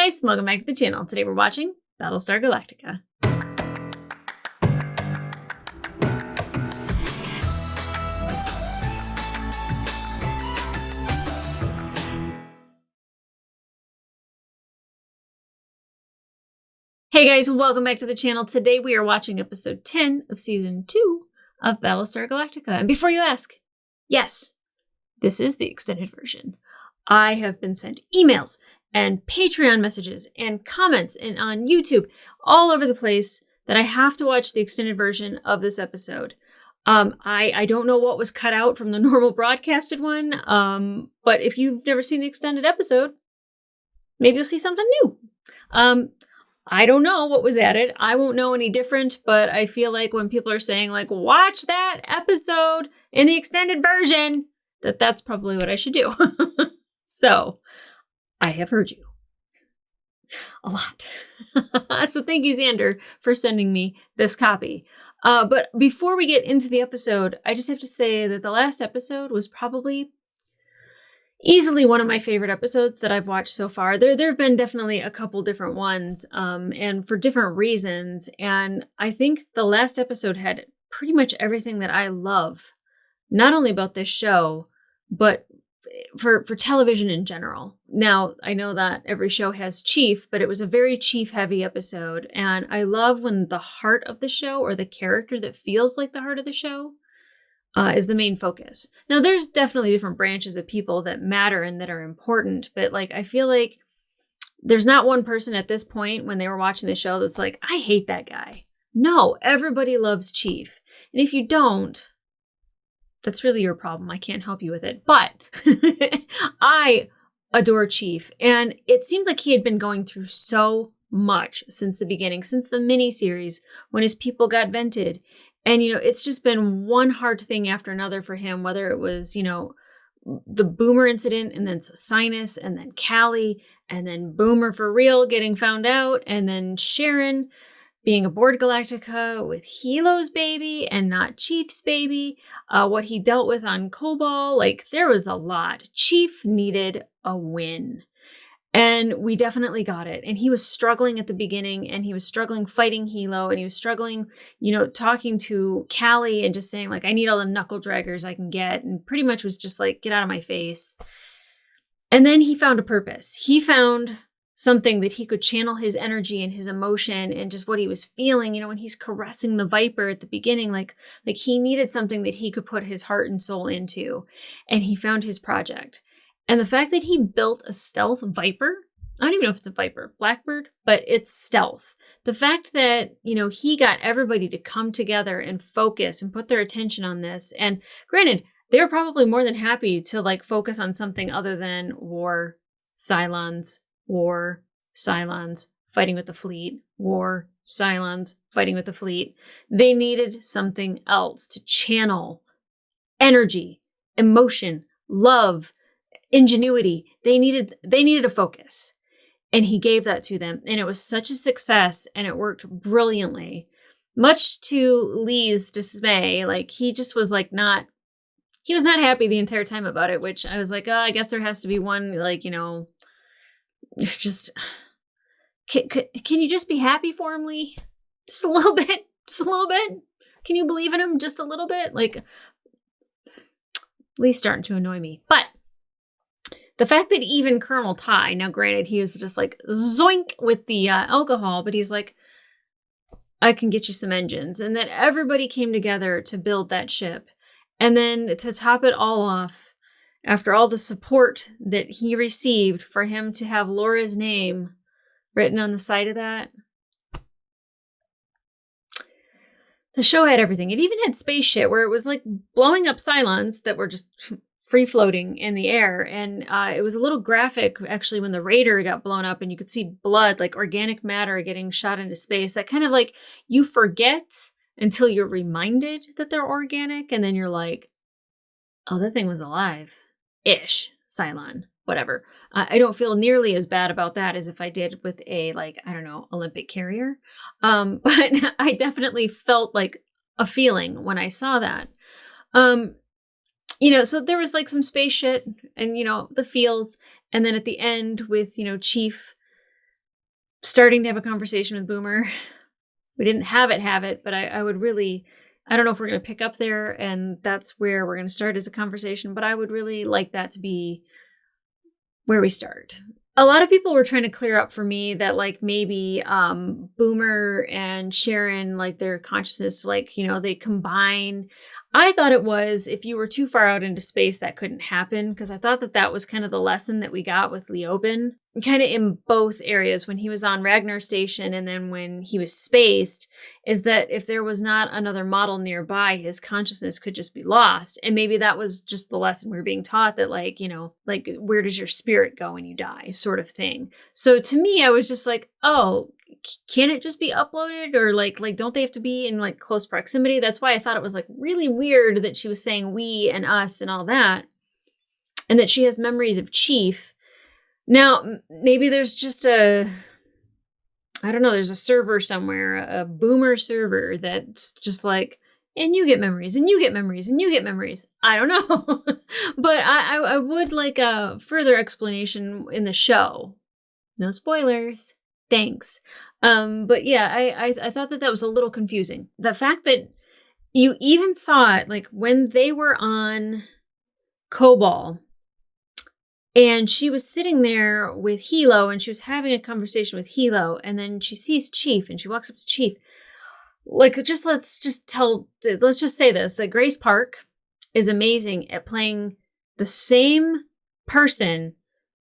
guys, welcome back to the channel. Today we're watching Battlestar Galactica. Hey guys, welcome back to the channel. Today we are watching episode 10 of season 2 of Battlestar Galactica. And before you ask, yes, this is the extended version. I have been sent emails and Patreon messages and comments and on YouTube all over the place that I have to watch the extended version of this episode. I don't know what was cut out from the normal broadcasted one, but if you've never seen the extended episode, maybe you'll see something new. I don't know what was added. I won't know any different, but I feel like when people are saying like, watch that episode in the extended version, that's probably what I should do. So I have heard you a lot. So thank you, Xander, for sending me this copy. But before we get into the episode, I just have to say that the last episode was probably easily one of my favorite episodes that I've watched so far. There have been definitely a couple different ones, and for different reasons. And I think the last episode had pretty much everything that I love, not only about this show, but for television in general. Now, I know that every show has Chief, but it was a very Chief-heavy episode. And I love when the heart of the show, or the character that feels like the heart of the show, is the main focus. Now, there's definitely different branches of people that matter and that are important, but like I feel like there's not one person at this point when they were watching the show that's like, I hate that guy. No, everybody loves Chief. And if you don't, that's really your problem. I can't help you with it. But I adore Chief. And it seemed like he had been going through so much since the beginning, since the miniseries when his people got vented. And, it's just been one hard thing after another for him, whether it was, the Boomer incident, and then Sinus, and then Callie, and then Boomer for real getting found out, and then Sharon being aboard Galactica with Hilo's baby and not Chief's baby, what he dealt with on Cobol, like there was a lot. Chief needed a win. And we definitely got it. And he was struggling at the beginning, and he was struggling fighting Hilo, and he was struggling, talking to Callie and just saying like, I need all the knuckle draggers I can get. And pretty much was just like, get out of my face. And then he found a purpose. He found something that he could channel his energy and his emotion and just what he was feeling, when he's caressing the Viper at the beginning, like he needed something that he could put his heart and soul into. And he found his project. And the fact that he built a stealth Viper, I don't even know if it's a Viper, Blackbird, but it's stealth. The fact that, he got everybody to come together and focus and put their attention on this. And granted, they were probably more than happy to like focus on something other than war, Cylons, fighting with the fleet, war, Cylons, fighting with the fleet. They needed something else to channel energy, emotion, love, ingenuity. They needed a focus, and he gave that to them, and it was such a success, and it worked brilliantly, much to Lee's dismay. Like he just was like he was not happy the entire time about it, which I was like, oh, I guess there has to be one, like, just can you just be happy for him, Lee? Just a little bit. Can you believe in him just a little bit? Like, Lee's starting to annoy me, but the fact that even Colonel Ty, now granted, he was just like zoink with the alcohol, but he's like, I can get you some engines. And that everybody came together to build that ship. And then to top it all off, after all the support that he received, for him to have Laura's name written on the side of that. The show had everything. It even had space shit where it was like blowing up Cylons that were just free floating in the air. And it was a little graphic actually when the Raider got blown up and you could see blood, like organic matter getting shot into space. That kind of like you forget until you're reminded that they're organic. And then you're like, oh, that thing was alive-ish, Cylon, whatever. I don't feel nearly as bad about that as if I did with a, like, I don't know, Olympic carrier. But I definitely felt like a feeling when I saw that. So there was like some space shit and, the feels. And then at the end with, Chief starting to have a conversation with Boomer. We didn't have it, but I would really, I don't know if we're going to pick up there and that's where we're going to start as a conversation, but I would really like that to be where we start. A lot of people were trying to clear up for me that like maybe Boomer and Sharon, like their consciousness, like, you know, they combine. I thought it was if you were too far out into space, that couldn't happen, because I thought that that was kind of the lesson that we got with Leoben, kind of in both areas when he was on Ragnar Station and then when he was spaced, is that if there was not another model nearby, his consciousness could just be lost. And maybe that was just the lesson we were being taught, that like, you know, like where does your spirit go when you die, sort of thing. So to me, I was just like, oh, can it just be uploaded, or like don't they have to be in like close proximity? That's why I thought it was like really weird that she was saying we and us and all that, and that she has memories of Chief. Now maybe there's just I don't know, there's a server somewhere, a Boomer server that's just like, and you get memories and you get memories and you get memories. I don't know. But I would like a further explanation in the show. No spoilers. Thanks. But yeah, I thought that was a little confusing. The fact that you even saw it, like when they were on Cobol and she was sitting there with Hilo and she was having a conversation with Hilo, and then she sees Chief and she walks up to Chief. Like, let's just say this, that Grace Park is amazing at playing the same person,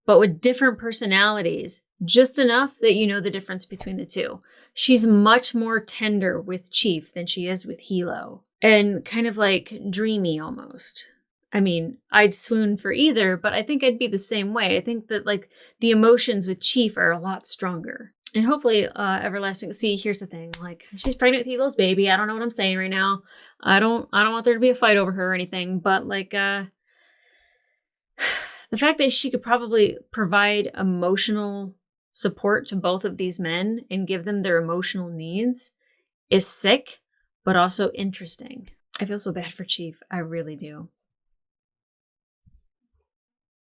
but with different personalities, just enough that you know the difference between the two. She's much more tender with Chief than she is with Hilo, and kind of like dreamy almost. I mean, I'd swoon for either, but I think I'd be the same way. I think that like the emotions with Chief are a lot stronger. And hopefully Everlasting. See, here's the thing. Like, she's pregnant with Hilo's baby. I don't know what I'm saying right now. I don't want there to be a fight over her or anything, but like the fact that she could probably provide emotional support to both of these men and give them their emotional needs is sick, but also interesting. I feel so bad for Chief. I really do.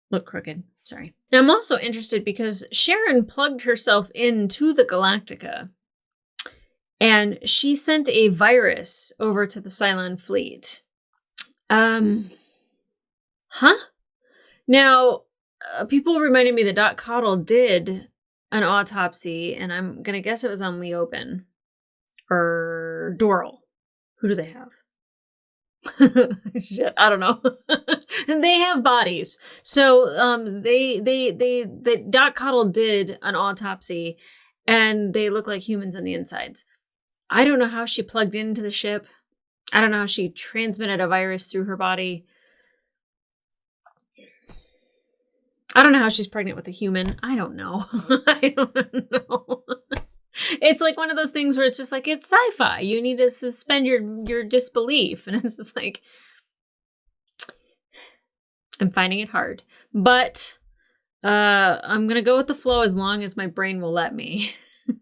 Look crooked. Sorry. Now, I'm also interested because Sharon plugged herself into the Galactica and she sent a virus over to the Cylon fleet. Huh? Now, people reminded me that Doc Cottle did an autopsy, and I'm going to guess it was on Leoben or Doral. Who do they have? Shit, I don't know. And they have bodies. So Doc Cottle did an autopsy and they look like humans on the insides. I don't know how she plugged into the ship. I don't know how she transmitted a virus through her body. I don't know how she's pregnant with a human. I don't know. I don't know. It's like one of those things where it's just like, it's sci-fi. You need to suspend your disbelief. And it's just like, I'm finding it hard. But I'm going to go with the flow as long as my brain will let me.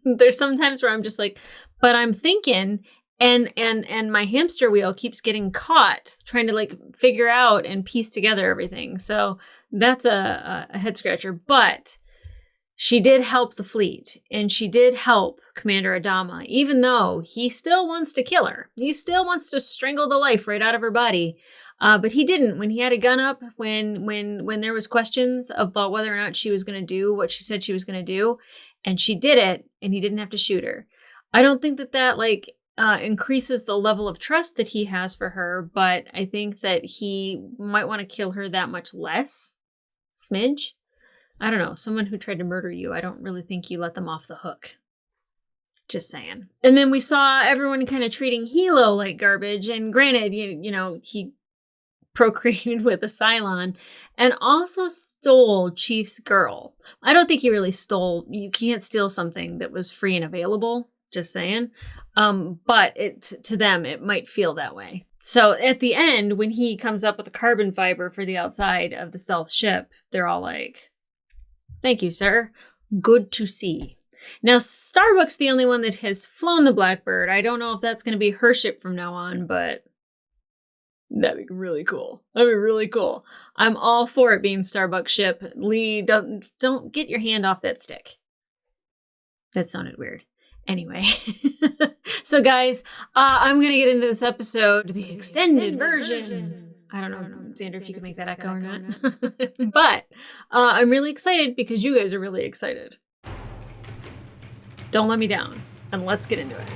There's some times where I'm just like, but I'm thinking, and my hamster wheel keeps getting caught trying to like figure out and piece together everything. So that's a head scratcher. But she did help the fleet, and she did help Commander Adama, even though he still wants to kill her. He still wants to strangle the life right out of her body. But he didn't when he had a gun up, when there was questions about whether or not she was going to do what she said she was going to do. And she did it, and he didn't have to shoot her. I don't think that like increases the level of trust that he has for her, but I think that he might want to kill her that much less. Smidge? I don't know. Someone who tried to murder you, I don't really think you let them off the hook. Just saying. And then we saw everyone kind of treating Hilo like garbage. And granted, you know, he procreated with a Cylon and also stole Chief's girl. I don't think he really stole. You can't steal something that was free and available. Just saying. But to them, it might feel that way. So at the end, when he comes up with the carbon fiber for the outside of the stealth ship, they're all like, "Thank you, sir. Good to see." Now, Starbuck's the only one that has flown the Blackbird. I don't know if that's going to be her ship from now on, but that'd be really cool. That'd be really cool. I'm all for it being Starbuck's ship. Lee, don't get your hand off that stick. That sounded weird. Anyway. So guys, I'm going to get into this episode, the extended version. I don't know, Xander, if you can make that echo or not. But I'm really excited because you guys are really excited. Don't let me down. And let's get into it.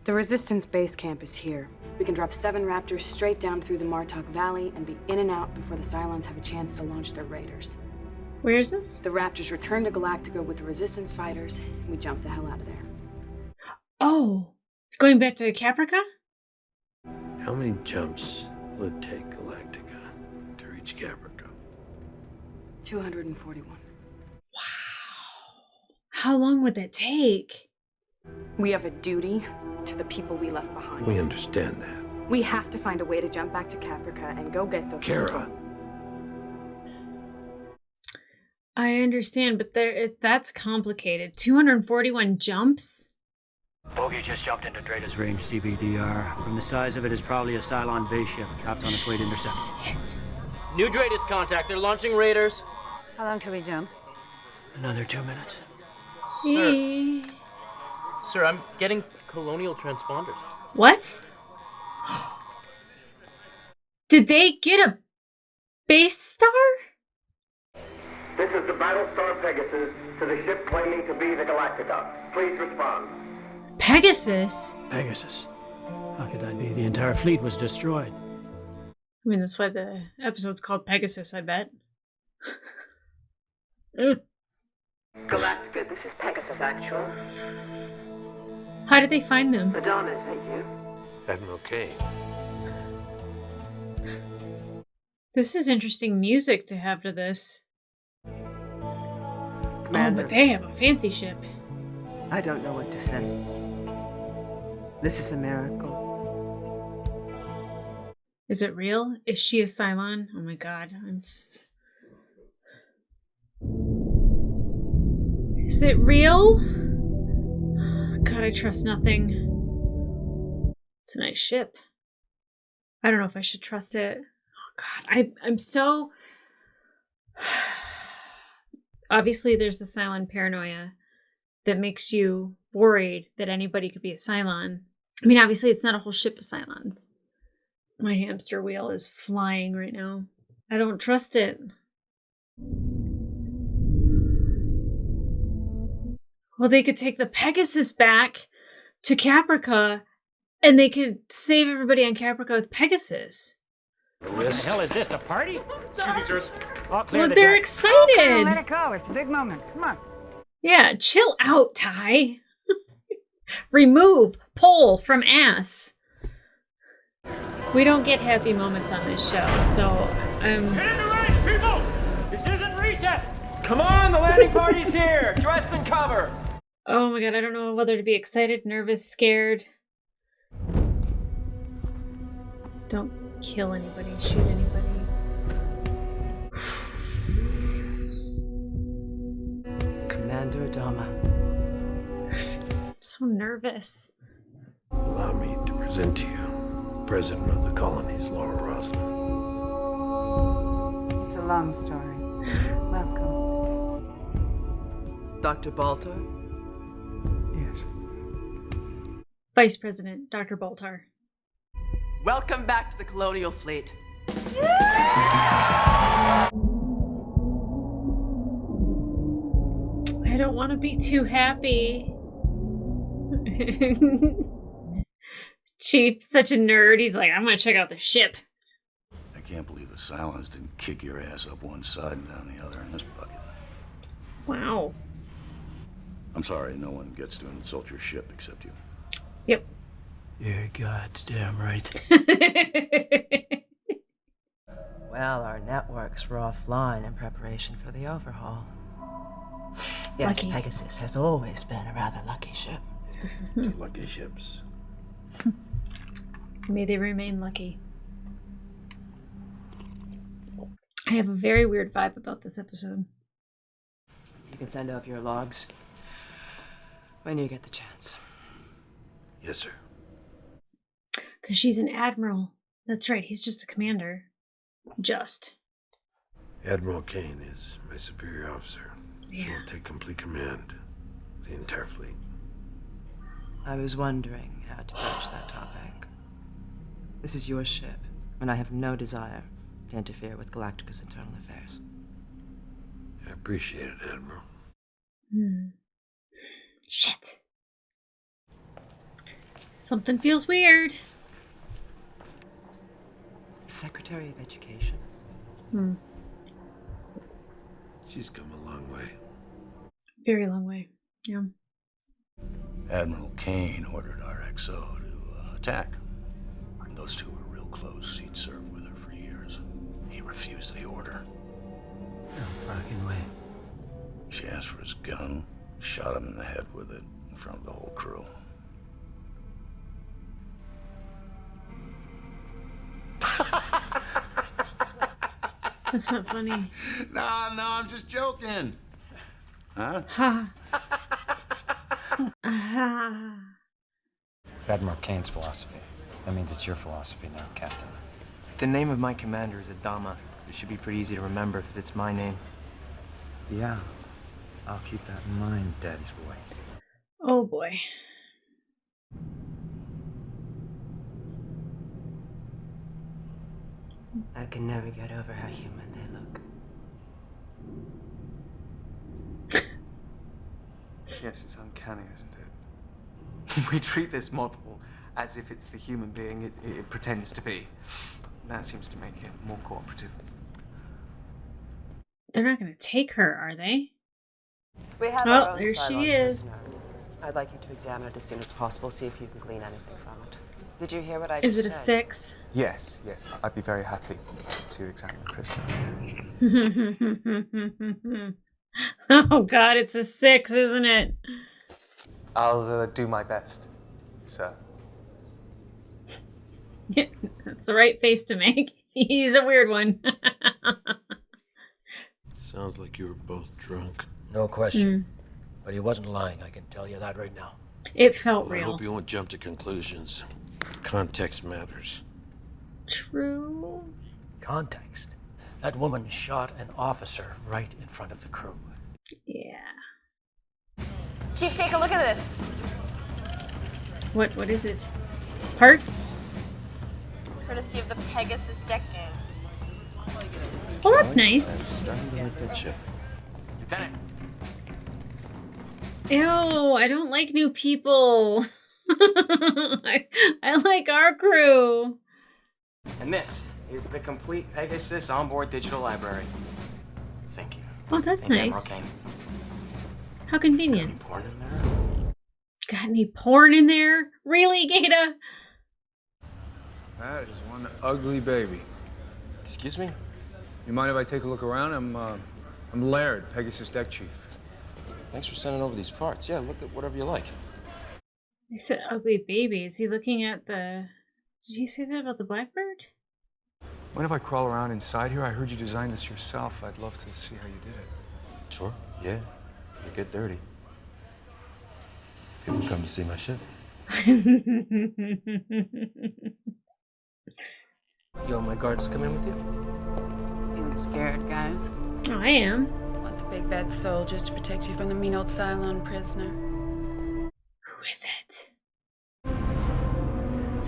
The Resistance base camp is here. We can drop 7 Raptors straight down through the Martok Valley and be in and out before the Cylons have a chance to launch their raiders. Where is this? The Raptors return to Galactica with the Resistance fighters, and we jump the hell out of there. Oh, going back to Caprica? How many jumps will it take Galactica to reach Caprica? 241. Wow. How long would that take? We have a duty to the people we left behind. We understand that. We have to find a way to jump back to Caprica and go get those Kara. I understand, but that's complicated. 241 jumps? Bogey just jumped into Drata's range CBDR. From the size of it, is probably a Cylon base ship. Trapped on its way to intercept. Shit. New Drata's contact. They're launching raiders. How long till we jump? Another 2 minutes. Sir, I'm getting colonial transponders. What? Did they get a base star? This is the Battlestar Pegasus to the ship claiming to be the Galactica. Please respond. Pegasus? Pegasus. How could that be? The entire fleet was destroyed. I mean, that's why the episode's called Pegasus, I bet. Galactica, this is Pegasus Actual. How did they find them? Madonna, is that you? Admiral Kane. This is interesting music to have to this. Commander, Oh, but they have a fancy ship. I don't know what to say. This is a miracle. Is it real? Is she a Cylon? Oh my god, Is it real? God, I trust nothing. It's a nice ship. I don't know if I should trust it. Oh god, I'm so... Obviously, there's the Cylon paranoia that makes you worried that anybody could be a Cylon. I mean, obviously, it's not a whole ship of Cylons. My hamster wheel is flying right now. I don't trust it. Well, they could take the Pegasus back to Caprica, and they could save everybody on Caprica with Pegasus. What the hell is this, a party? Well, they're excited. Let it go. It's a big moment. Come on. Yeah, chill out, Ty. Remove pole from ass. We don't get happy moments on this show, so Get in the range, people! This isn't recess! Come on, the landing party's here! Dress and cover! oh my god, I don't know whether to be excited, nervous, scared. Don't kill anybody, shoot anybody. Commander Adama. I'm so nervous. Allow me to present to you President of the Colonies, Laura Roslin. It's a long story. Welcome. Dr. Baltar? Yes. Vice President, Dr. Baltar. Welcome back to the Colonial Fleet. I don't want to be too happy. Chief, such a nerd. He's like, I'm going to check out the ship. I can't believe the Cylons didn't kick your ass up one side and down the other in this bucket. Wow. I'm sorry, no one gets to insult your ship except you. Yep. You're goddamn right. Well, our networks were offline in preparation for the overhaul. Yes, Lucky. Pegasus has always been a rather lucky ship. Two lucky ships. May they remain lucky. I have a very weird vibe about this episode. You can send up your logs when you get the chance. Yes, sir. Because she's an admiral. That's right, he's just a commander. Just. Admiral Kane is my superior officer. Yeah. She will take complete command of the entire fleet. I was wondering how to broach that topic. This is your ship, and I have no desire to interfere with Galactica's internal affairs. I appreciate it, Admiral. Shit. Something feels weird. Secretary of Education. She's come a long way. Very long way. Yeah. Admiral Kane ordered our XO to attack. Those two were real close. He'd served with her for years. He refused the order. No fucking way. She asked for his gun, shot him in the head with it in front of the whole crew. That's not funny. No, I'm just joking. Huh? Ha. It's Admiral Kane's philosophy. That means it's your philosophy now, Captain. The name of my commander is Adama. It should be pretty easy to remember because it's my name. Yeah, I'll keep that in mind, Daddy's boy. Oh boy. I can never get over how human they look. Yes, it's uncanny, isn't it? We treat this model as if it's the human being it pretends to be. That seems to make it more cooperative. They're not going to take her, are they? We have Oh, our own there she Cylon is. prisoner. I'd like you to examine it as soon as possible, see if you can glean anything from it. Did you hear what I just Is it a said? 6? Yes, I'd be very happy to examine the prisoner. Oh god, it's a 6, isn't it? I'll do my best, sir. That's the right face to make. He's a weird one. Sounds like you were both drunk. No question. But he wasn't lying, I can tell you that right now. It felt Well, I real. hope you won't jump to conclusions. Context matters. True. Context. That woman shot an officer right in front of the crew. Yeah. Chief, take a look at this. What is it? Parts? Courtesy of the Pegasus deck game. Well, that's nice. Starting to like that ship. Lieutenant. Ew, I don't like new people. I like our crew. And this is the complete Pegasus onboard digital library. Thank you. Oh, that's Thank you, nice. Admiral Kane. How convenient. Porn in there? Got any porn in there? Really, Gata? That is one ugly baby. Excuse me? You mind if I take a look around? I'm Laird, Pegasus deck chief. Thanks for sending over these parts. Yeah, look at whatever you like. They said ugly baby. Is he looking at the... Did he say that about the Blackbird? Mind if I crawl around inside here? I heard you designed this yourself. I'd love to see how you did it. Sure, yeah. You get dirty. People come to see my ship. You want my guards to come in with you? Feeling scared, guys? Oh, I am. Want the big bad soldiers to protect you from the mean old Cylon prisoner? Who is it?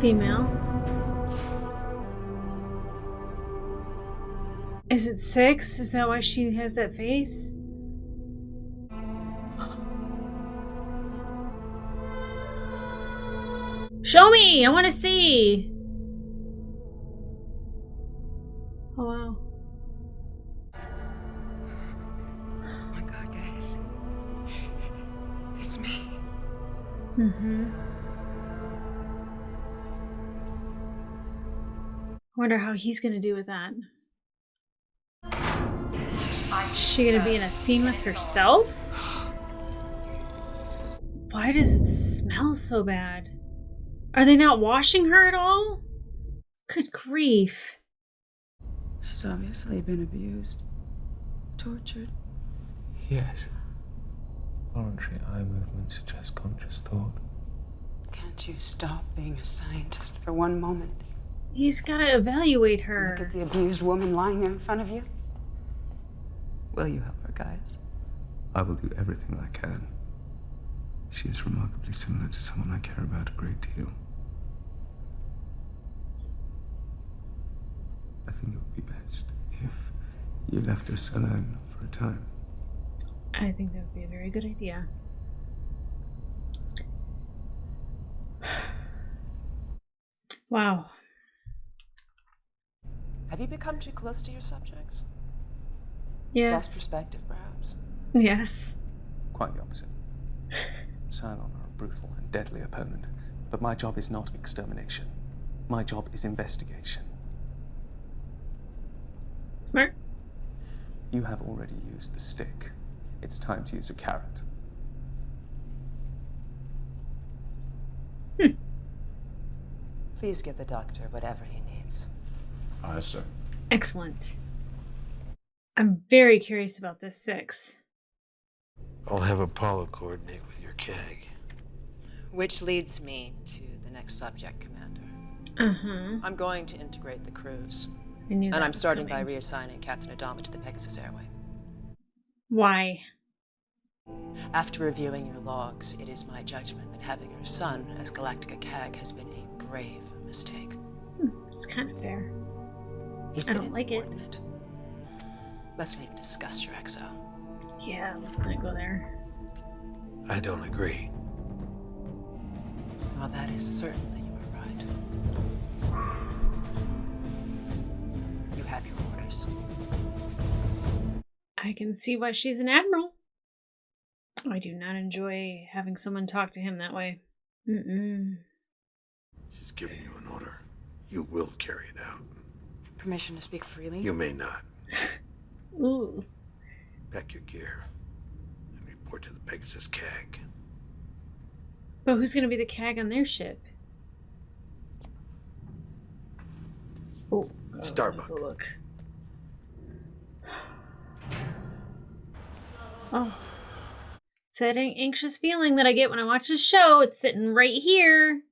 Female. Is it 6? Is that why she has that face? Show me! I want to see! Oh, wow. Oh my god, guys. It's me. Mm-hmm. Wonder how he's gonna do with that. Is she gonna be in a scene with herself? Why does it smell so bad? Are they not washing her at all? Good grief. She's obviously been abused, tortured. Yes. Voluntary eye movement suggests conscious thought. Can't you stop being a scientist for one moment? He's gotta evaluate her. Look at the abused woman lying there in front of you. Will you help her, guys? I will do everything I can. She is remarkably similar to someone I care about a great deal. I think it would be best if you left us alone for a time. I think that would be a very good idea. Wow. Have you become too close to your subjects? Yes. Lost perspective, perhaps? Yes. Quite the opposite. Cylon are a brutal and deadly opponent, but my job is not extermination. My job is investigation. Smart. You have already used the stick. It's time to use a carrot. Please give the doctor whatever he needs. Aye, sir. Excellent. I'm very curious about this 6. I'll have Apollo coordinate with your CAG. Which leads me to the next subject, Commander. Uh-huh. I'm going to integrate the crews. I knew that And I'm was starting coming. by reassigning Captain Adama to the Pegasus airway. Why? After reviewing your logs, it is my judgment that having your son as Galactica CAG has been a grave mistake. It's kind of fair. He's I been don't like it. insubordinate. Let's not even discuss your XO. Yeah, let's not go there. I don't agree. Well, that is certainly your right. You have your orders. I can see why she's an admiral. I do not enjoy having someone talk to him that way. Mm-mm. She's giving you an order. You will carry it out. Permission to speak freely? You may not. Ooh. Pack your gear and report to the Pegasus CAG. But who's gonna be the CAG on their ship? Oh, Starbuck. let's look. Oh. It's that anxious feeling that I get when I watch this show. It's sitting right here.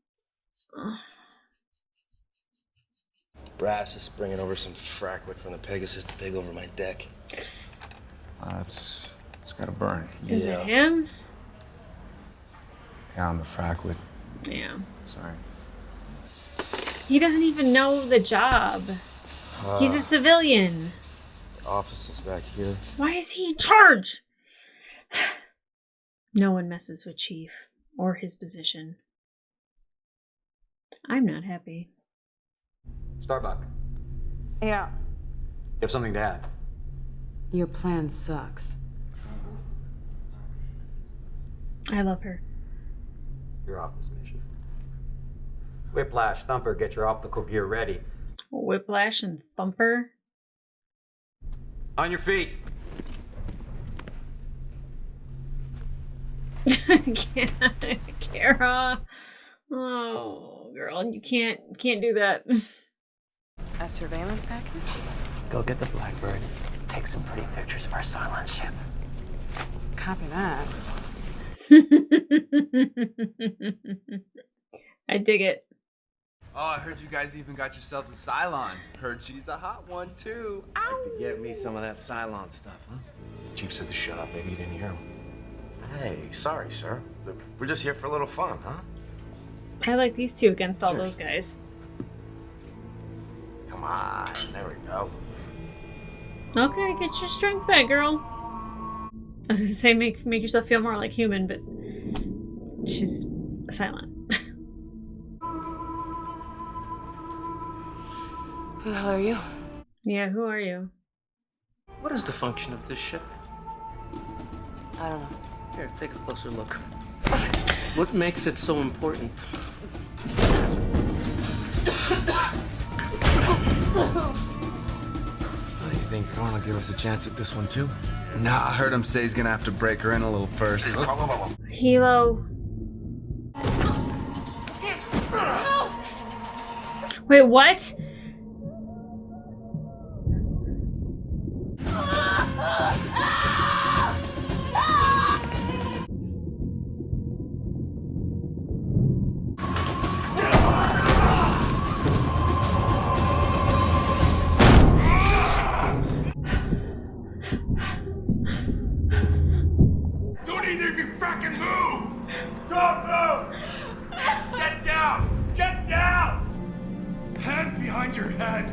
Oh. Brass is bringing over some frackwood from the Pegasus to take over my deck. It's gotta burn. Is it him? Yeah, I'm the frackwood. Yeah. Sorry. He doesn't even know the job. He's a civilian. The office is back here. Why is he in charge? No one messes with Chief or his position. I'm not happy. Starbuck, Yeah. you have something to add. Your plan sucks. I love her. You're off this mission. Whiplash, Thumper, get your optical gear ready. Whiplash and Thumper. On your feet. Kara. Oh, girl, you can't do that. A surveillance package? Go get the Blackbird. Take some pretty pictures of our Cylon ship. Copy that. I dig it. Oh, I heard you guys even got yourselves a Cylon. Heard she's a hot one, too. Ow! To get me some of that Cylon stuff, huh? Chief said to shut up. Maybe you didn't hear him. Hey, sorry, sir. We're just here for a little fun, huh? I like these two against all those guys. Come on, there we go. Okay, get your strength back, girl. I was gonna say make yourself feel more like human, but she's silent. Who the hell are you? Yeah, who are you? What is the function of this ship? I don't know. Here, take a closer look. What makes it so important? You think Thorne will give us a chance at this one, too? Nah, I heard him say he's gonna have to break her in a little first. Hilo. Wait, what? Dad!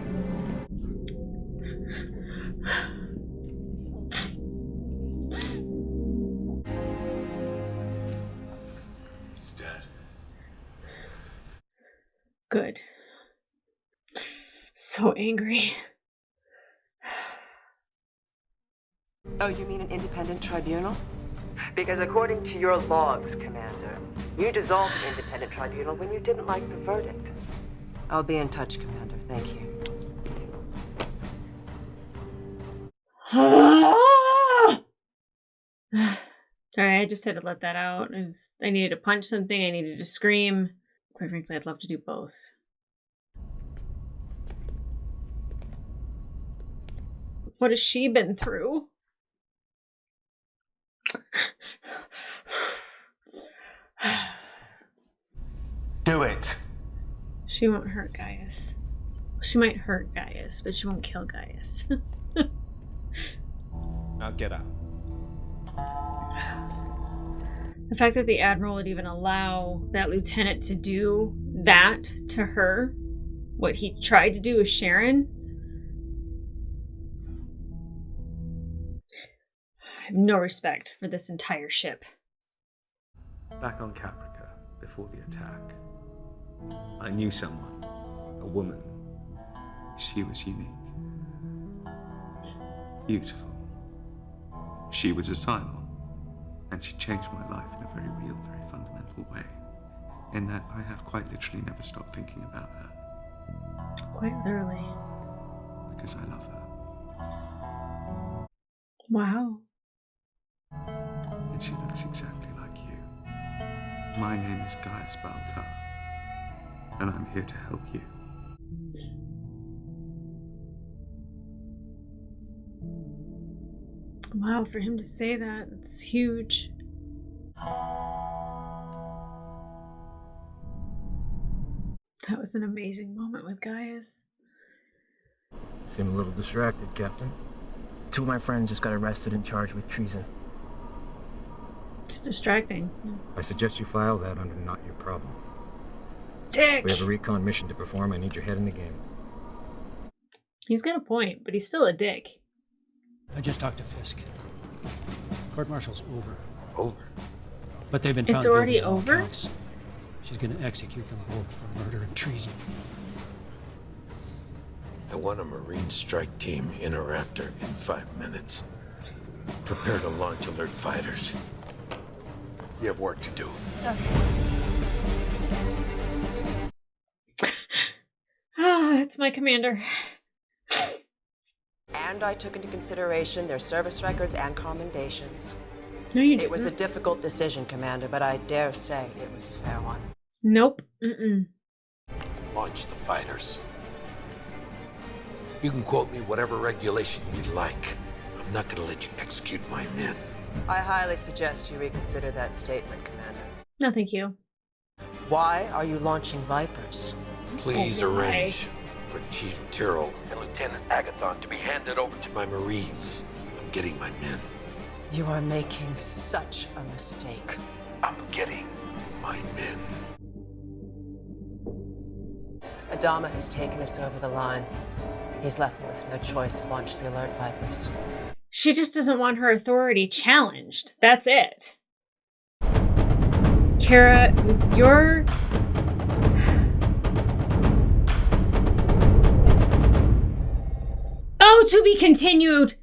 He's dead. Good. So angry. Oh, you mean an independent tribunal? Because according to your logs, Commander, you dissolved an independent tribunal when you didn't like the verdict. I'll be in touch, Commander. Thank you. Sorry, I just had to let that out. I needed to punch something, I needed to scream. Quite frankly, I'd love to do both. What has she been through? Do it. She won't hurt Gaius. She might hurt Gaius, but she won't kill Gaius. Now get out. The fact that the Admiral would even allow that lieutenant to do that to her, what he tried to do with Sharon, I have no respect for this entire ship. Back on Caprica, before the attack, I knew someone, a woman. She was unique. Beautiful. She was a Cylon, and she changed my life in a very real, very fundamental way. In that I have quite literally never stopped thinking about her. Quite literally. Because I love her. Wow. And she looks exactly like you. My name is Gaius Baltar, and I'm here to help you. Wow, for him to say that, it's huge. That was an amazing moment with Gaius. Seem a little distracted, Captain. 2 of my friends just got arrested and charged with treason. It's distracting. I suggest you file that under Not Your Problem. Dick! We have a recon mission to perform. I need your head in the game. He's got a point, but he's still a dick. I just talked to Fisk. Court-martial's over. Over? But they've been found It's already guilty on all over? counts. She's going to execute them both for murder and treason. I want a Marine strike team in a Raptor in 5 minutes. Prepare to launch alert fighters. You have work to do. Ah, it's my commander. And I took into consideration their service records and commendations. No, you didn't. It was a difficult decision, Commander, but I dare say it was a fair one. Nope. Mm-mm. Launch the fighters. You can quote me whatever regulation you'd like. I'm not gonna let you execute my men. I highly suggest you reconsider that statement, Commander. No, thank you. Why are you launching Vipers? Please Oh, why? arrange for Chief Tyrrell and Lieutenant Agathon to be handed over to my Marines. I'm getting my men. You are making such a mistake. I'm getting my men. Adama has taken us over the line. He's left me with no choice to launch the alert Vipers. She just doesn't want her authority challenged. That's it. Kara, you're... Oh, to be continued!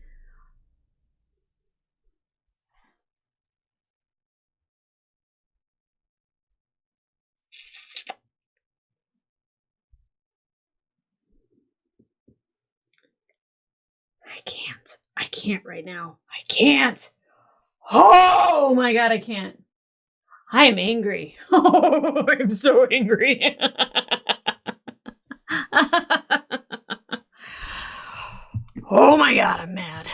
I can't right now. I can't. Oh my god, I can't. I am angry. Oh, I'm so angry. Oh my god, I'm mad.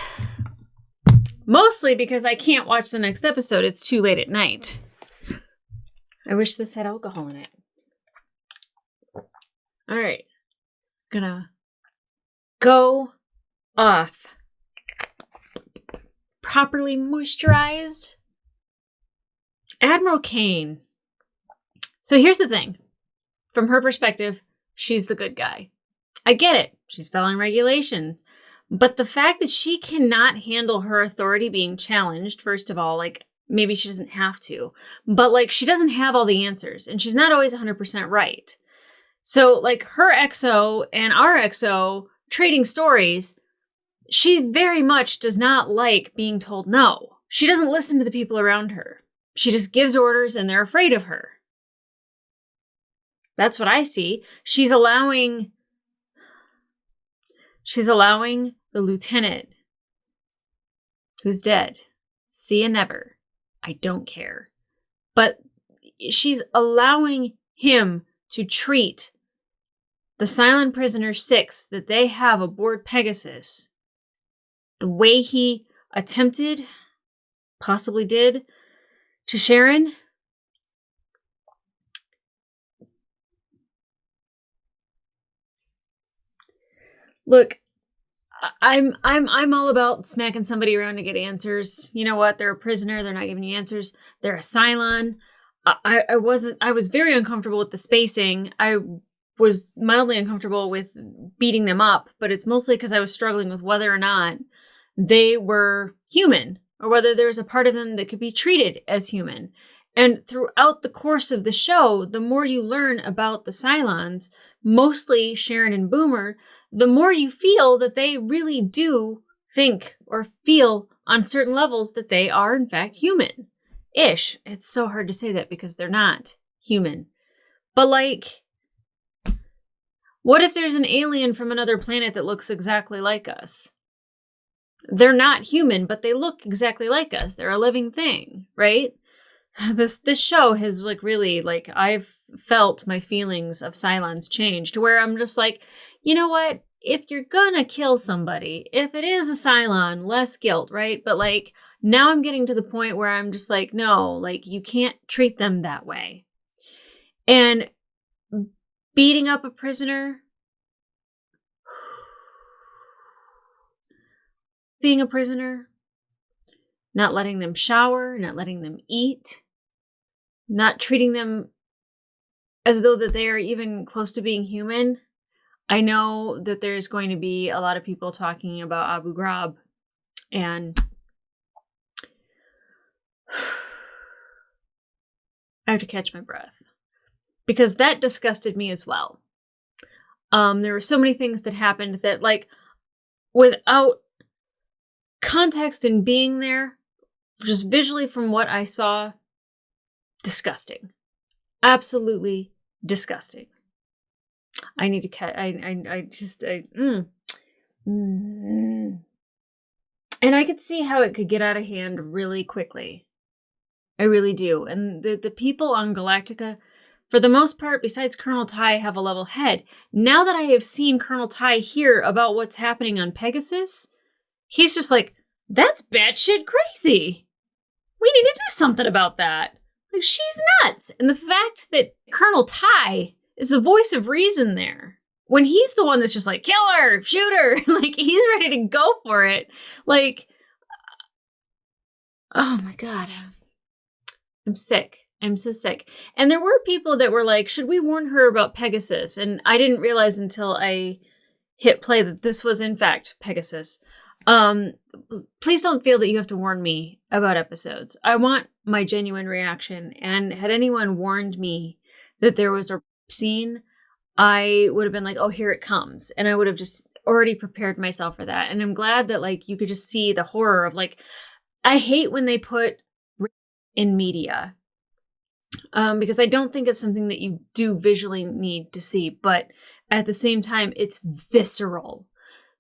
Mostly because I can't watch the next episode. It's too late at night. I wish this had alcohol in it. Alright. Gonna go off. Properly moisturized. Admiral Kane. So here's the thing. From her perspective, she's the good guy. I get it. She's following regulations. But the fact that she cannot handle her authority being challenged, first of all, like, maybe she doesn't have to, but like, she doesn't have all the answers and she's not always 100% right. So like her XO and our XO trading stories, she very much does not like being told no. She doesn't listen to the people around her. She just gives orders and they're afraid of her. That's what I see. She's allowing the lieutenant who's dead. See you never. I don't care. But she's allowing him to treat the Cylon Prisoner 6 that they have aboard Pegasus the way he attempted, possibly did, to Sharon. Look, I'm all about smacking somebody around to get answers. You know what? They're a prisoner. They're not giving you answers. They're a Cylon. I was very uncomfortable with the spacing. I was mildly uncomfortable with beating them up, but it's mostly because I was struggling with whether or not they were human or whether there was a part of them that could be treated as human. And throughout the course of the show, the more you learn about the Cylons, mostly Sharon and Boomer, the more you feel that they really do think or feel on certain levels that they are in fact human-ish. It's so hard to say that because they're not human. But like, what if there's an alien from another planet that looks exactly like us? They're not human, but they look exactly like us. They're a living thing, right? This show has like really, like, I've felt my feelings of Cylons change to where I'm just like, you know what? If you're gonna kill somebody, if it is a Cylon, less guilt, right? But like, now I'm getting to the point where I'm just like, no, like, you can't treat them that way. And beating up a prisoner, being a prisoner, not letting them shower, not letting them eat, not treating them as though that they are even close to being human. I know that there's going to be a lot of people talking about Abu Ghraib, and I have to catch my breath because that disgusted me as well. There were so many things that happened that, like, without context and being there, just visually from what I saw, disgusting. Absolutely disgusting. I need to catch. And I could see how it could get out of hand really quickly. I really do. And the people on Galactica, for the most part, besides Colonel Ty, have a level head. Now that I have seen Colonel Ty hear about what's happening on Pegasus, he's just like, that's batshit crazy. We need to do something about that. Like, she's nuts. And the fact that Colonel Ty is the voice of reason there, when he's the one that's just like, kill her, shoot her, like, he's ready to go for it. Like, oh my God. I'm sick. I'm so sick. And there were people that were like, should we warn her about Pegasus? And I didn't realize until I hit play that this was in fact Pegasus. Please don't feel that you have to warn me about episodes. I want my genuine reaction. And had anyone warned me that there was a scene, I would have been like, oh, here it comes. And I would have just already prepared myself for that. And I'm glad that, like, you could just see the horror of, like, I hate when they put in media, because I don't think it's something that you do visually need to see, but at the same time, it's visceral.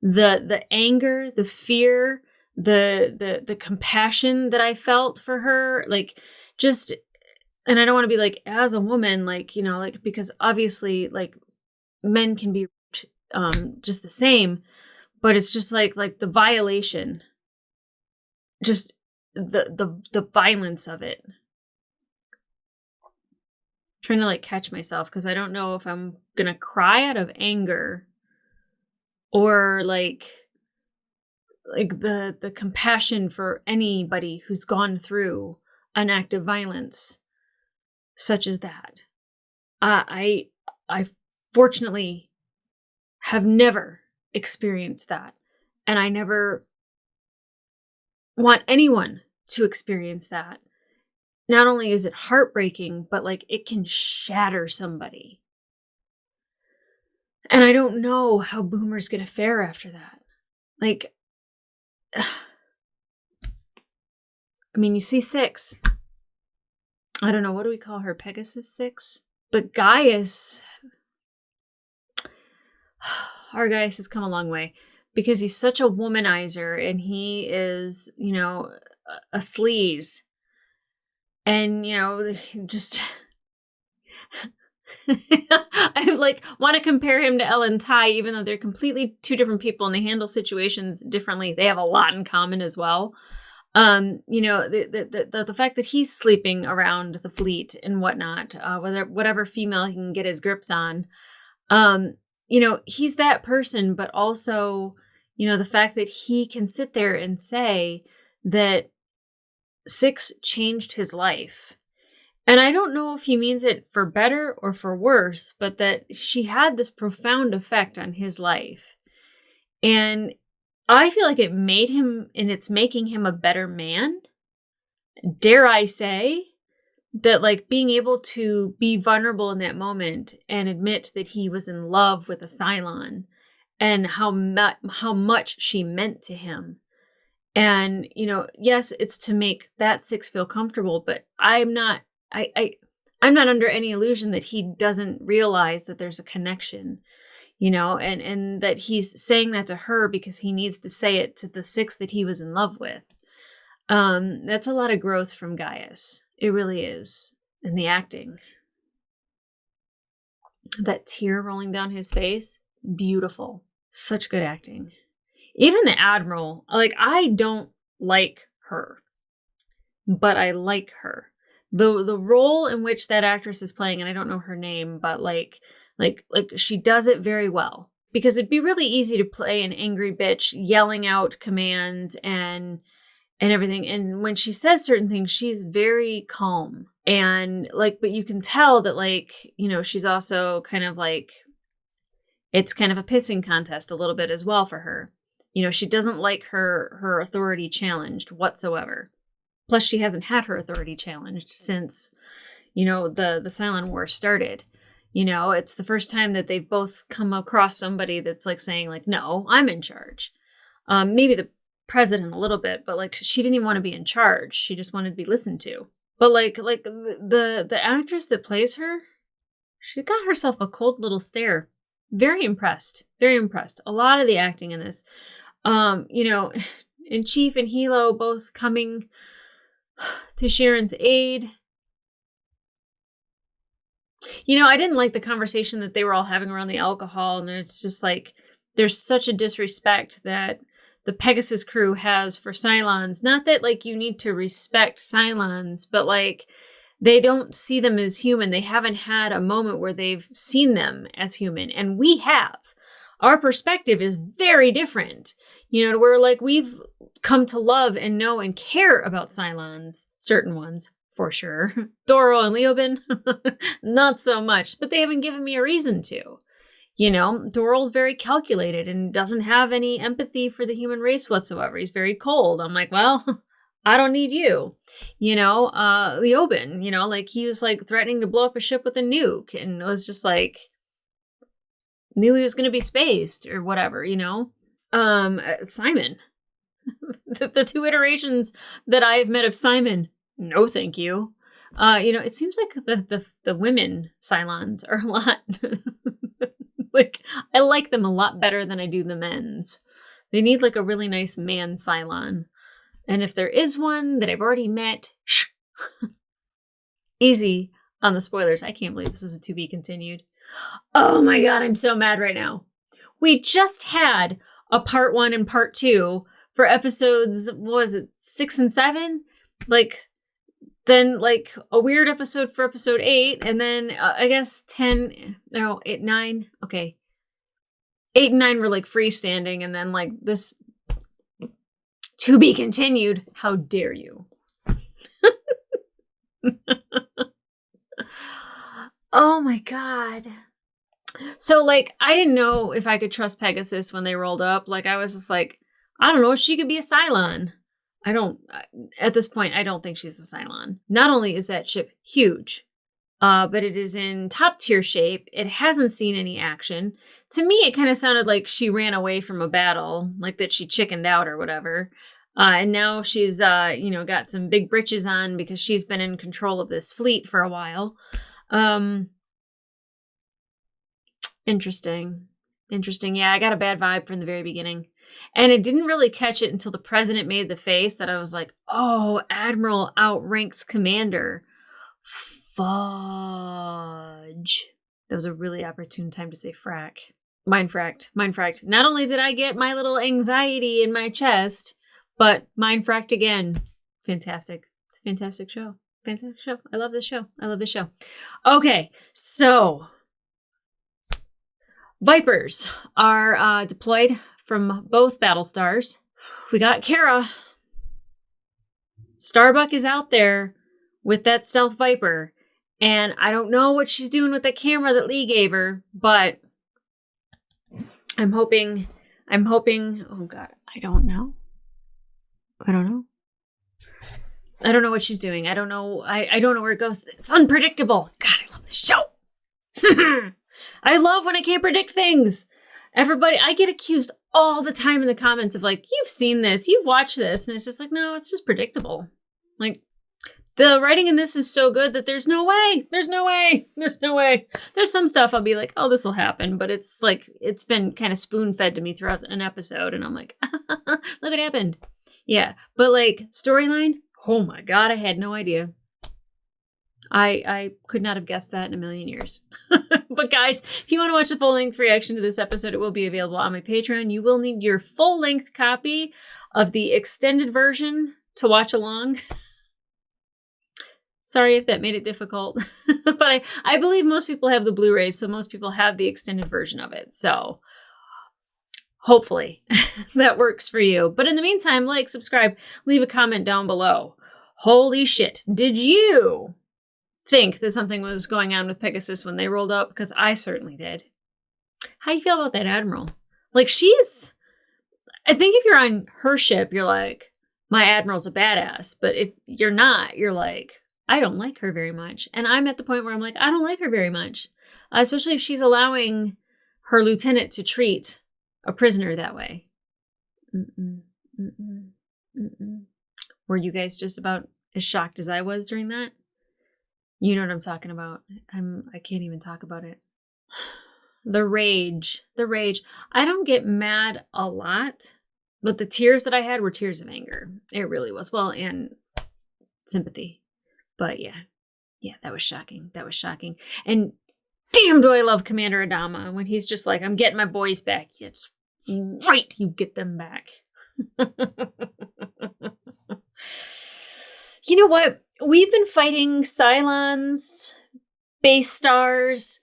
The anger, the fear, the compassion that I felt for her, like, just, and I don't want to be like, as a woman, like, you know, like, because obviously, like, men can be just the same, but it's just like the violation, just the violence of it. Trying to, like, catch myself because I don't know if I'm gonna cry out of anger or like the compassion for anybody who's gone through an act of violence such as that. I fortunately have never experienced that. And I never want anyone to experience that. Not only is it heartbreaking, but like it can shatter somebody. And I don't know how Boomer's going to fare after that. Like, I mean, you see 6. I don't know, what do we call her? Pegasus 6? But Gaius, our Gaius has come a long way because he's such a womanizer and he is, you know, a sleaze. And, you know, just... I like want to compare him to Ellen Ty, even though they're completely two different people and they handle situations differently. They have a lot in common as well. You know, the fact that he's sleeping around the fleet and whatnot, whatever female he can get his grips on, you know, he's that person. But also, you know, the fact that he can sit there and say that 6 changed his life. And I don't know if he means it for better or for worse, but that she had this profound effect on his life. And I feel like it made him, and it's making him a better man. Dare I say that, like, being able to be vulnerable in that moment and admit that he was in love with a Cylon and how much she meant to him. And, you know, yes, it's to make that 6 feel comfortable, but I'm not under any illusion that he doesn't realize that there's a connection, you know, and that he's saying that to her because he needs to say it to the 6 that he was in love with. That's a lot of growth from Gaius. It really is. And the acting. That tear rolling down his face, beautiful. Such good acting. Even the Admiral, like, I don't like her, but I like her. The role in which that actress is playing, and I don't know her name, but like she does it very well. Because it'd be really easy to play an angry bitch yelling out commands and everything. And when she says certain things, she's very calm. And like, but you can tell that, like, you know, she's also kind of like, it's kind of a pissing contest a little bit as well for her. You know, she doesn't like her authority challenged whatsoever. Plus, she hasn't had her authority challenged since, you know, the Cylon War started. You know, it's the first time that they've both come across somebody that's like saying, like, no, I'm in charge. Maybe the president a little bit, but like, she didn't even want to be in charge. She just wanted to be listened to. But like the actress that plays her, she got herself a cold little stare. Very impressed. Very impressed. A lot of the acting in this. You know, and Chief and Hilo both coming to Sharon's aid. You know, I didn't like the conversation that they were all having around the alcohol, and it's just like, there's such a disrespect that the Pegasus crew has for Cylons. Not that, like, you need to respect Cylons, but, like, they don't see them as human. They haven't had a moment where they've seen them as human, and we have. Our perspective is very different. You know, we're like, we've come to love and know and care about Cylons, certain ones, for sure. Doro and Leoben, not so much, but they haven't given me a reason to. You know, Doro's very calculated and doesn't have any empathy for the human race whatsoever. He's very cold. I'm like, well, I don't need you. You know, Leoben, you know, like, he was like threatening to blow up a ship with a nuke, and it was just like, knew he was going to be spaced or whatever, you know. Simon, the 2 iterations that I've met of Simon, no thank you. You know, it seems like the women Cylons are a lot like, I like them a lot better than I do the men's. They need like a really nice man Cylon, and if there is one that I've already met, easy on the spoilers. I can't believe this is a to be continued. Oh my god, I'm so mad right now. We just had a part 1 and part 2 for episodes, what was it, 6 and 7? Like, then like a weird episode for episode 8, and then I guess 8, 9. Okay. 8 and 9 were like freestanding, and then like this to be continued. How dare you? Oh my god. So, like, I didn't know if I could trust Pegasus when they rolled up. Like, I was just like, I don't know, she could be a Cylon. At this point, I don't think she's a Cylon. Not only is that ship huge, but it is in top tier shape. It hasn't seen any action. To me, it kind of sounded like she ran away from a battle, like that she chickened out or whatever. And now she's, got some big britches on because she's been in control of this fleet for a while. Interesting. Yeah, I got a bad vibe from the very beginning. And I didn't really catch it until the president made the face that I was like, oh, Admiral outranks Commander. Fudge. That was a really opportune time to say frack. Mind fracked. Not only did I get my little anxiety in my chest, but mind fracked again. Fantastic. It's a fantastic show. I love this show. Okay, so Vipers are deployed from both Battlestars. We got Kara. Starbuck is out there with that stealth Viper. And I don't know what she's doing with the camera that Lee gave her, but I'm hoping, oh God, I don't know what she's doing. I don't know where it goes. It's unpredictable. God, I love this show. I love when I can't predict things. Everybody, I get accused all the time in the comments of like, you've seen this, you've watched this. And it's just like, no, it's just predictable. Like, the writing in this is so good that there's no way. There's some stuff I'll be like, oh, this will happen. But it's like, it's been kind of spoon fed to me throughout an episode. And I'm like, look what happened. Yeah. But like storyline, oh my God, I had no idea. I could not have guessed that in a million years. But guys, if you want to watch the full-length reaction to this episode, it will be available on my Patreon. You will need your full-length copy of the extended version to watch along. Sorry if that made it difficult. But I believe most people have the Blu-rays, so most people have the extended version of it. So hopefully that works for you. But in the meantime, like, subscribe, leave a comment down below. Holy shit, did you think that something was going on with Pegasus when they rolled up? Because I certainly did. How do you feel about that Admiral? Like, I think if you're on her ship, you're like, my Admiral's a badass. But if you're not, you're like, I don't like her very much. And I'm at the point where I'm like, I don't like her very much. Especially if she's allowing her lieutenant to treat a prisoner that way. Were you guys just about as shocked as I was during that? You know what I'm talking about. I can't even talk about it. The rage. I don't get mad a lot, but the tears that I had were tears of anger. It really was. Well, and sympathy. But yeah, that was shocking. And damn, do I love Commander Adama when he's just like, I'm getting my boys back. It's right, you get them back. You know what? We've been fighting Cylons, Base Stars,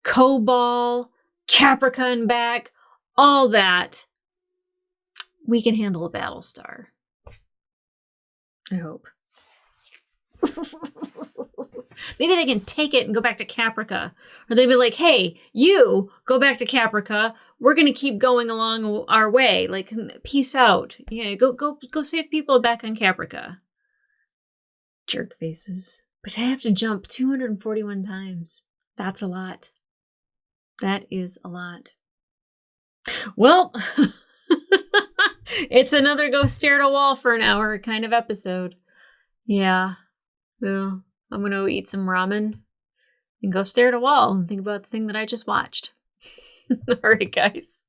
Cobol, Caprica and back, all that. We can handle a Battlestar. I hope. Maybe they can take it and go back to Caprica. Or they'd be like, hey, you go back to Caprica. We're going to keep going along our way. Like, peace out. Yeah, go save people back on Caprica. Jerk faces. But I have to jump 241 times. That's a lot. That is a lot. Well, it's another go stare at a wall for an hour kind of episode. Yeah. I'm going to eat some ramen and go stare at a wall and think about the thing that I just watched. All right, guys.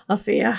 I'll see ya.